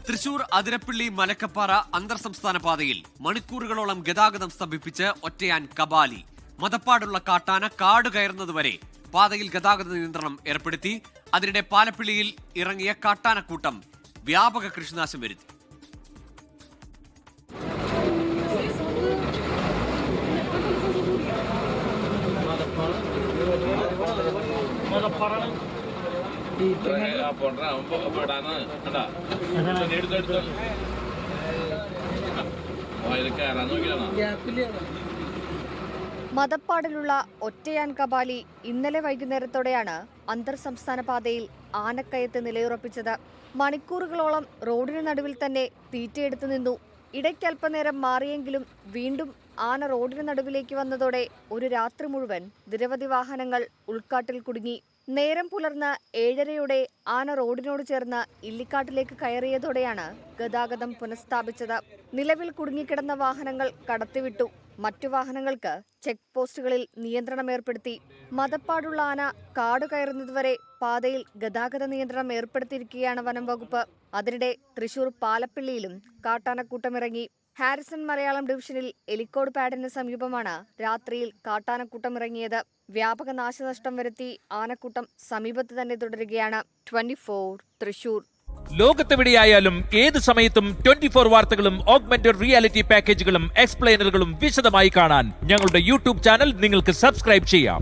തൃശൂർ അതിരപ്പള്ളി മലക്കപ്പാറ അന്തർ സംസ്ഥാന പാതയിൽ മണിക്കൂറുകളോളം ഗതാഗതം സ്തംഭിപ്പിച്ച് ഒറ്റയാൻ കബാലി. മതപ്പാടുള്ള കാട്ടാന കാട് കയറുന്നതുവരെ പാതയിൽ ഗതാഗത നിയന്ത്രണം ഏർപ്പെടുത്തി. അതിനിടെ പാലപ്പിള്ളിയിൽ ഇറങ്ങിയ കാട്ടാനക്കൂട്ടം വ്യാപക കൃഷിനാശം വരുത്തി. മതപ്പാടിലുള്ള ഒറ്റയാൻ കബാലി ഇന്നലെ വൈകുന്നേരത്തോടെയാണ് അന്തർ സംസ്ഥാന പാതയിൽ ആനക്കയത്ത് നിലയുറപ്പിച്ചത്. മണിക്കൂറുകളോളം റോഡിന് നടുവിൽ തന്നെ തീറ്റയെടുത്തു നിന്നു. ഇടയ്ക്കൽപ്പനേരം മാറിയെങ്കിലും വീണ്ടും ആന റോഡിന് നടുവിലേക്ക് വന്നതോടെ ഒരു രാത്രി മുഴുവൻ നിരവധി വാഹനങ്ങൾ ഉൾക്കാട്ടിൽ കുടുങ്ങി. നേരം പുലർന്ന് 7:30 ആന റോഡിനോട് ചേർന്ന് ഇല്ലിക്കാട്ടിലേക്ക് കയറിയതോടെയാണ് ഗതാഗതം പുനഃസ്ഥാപിച്ചത്. നിലവിൽ കുടുങ്ങിക്കിടന്ന വാഹനങ്ങൾ കടത്തിവിട്ടു. മറ്റു വാഹനങ്ങൾക്ക് ചെക്ക് പോസ്റ്റുകളിൽ നിയന്ത്രണം ഏർപ്പെടുത്തി. മതപ്പാടുള്ള ആന കാട് കയറുന്നതുവരെ പാതയിൽ ഗതാഗത നിയന്ത്രണം ഏർപ്പെടുത്തിയിരിക്കുകയാണ് വനം വകുപ്പ്. അതിനിടെ തൃശൂർ പാലപ്പിള്ളിയിലും കാട്ടാനക്കൂട്ടമിറങ്ങി. ഹാരിസൺ മലയാളം ഡിവിഷനിൽ എലിക്കോട് പാഡിന് സമീപമാണ് രാത്രിയിൽ കാട്ടാനക്കൂട്ടമിറങ്ങിയത്. വ്യാപക നാശനഷ്ടം വരുത്തി ആനക്കൂട്ടം സമീപത്ത് തന്നെ തുടരുകയാണ്. 24 തൃശൂർ. ലോകത്തെവിടെയായാലും ഏത് സമയത്തും 24 വാർത്തകളും ഓഗ്മെന്റഡ് റിയാലിറ്റി പാക്കേജുകളും എക്സ്പ്ലെയിനറുകളും വിശദമായി കാണാൻ ഞങ്ങളുടെ യൂട്യൂബ് ചാനൽ നിങ്ങൾക്ക് സബ്സ്ക്രൈബ് ചെയ്യാം.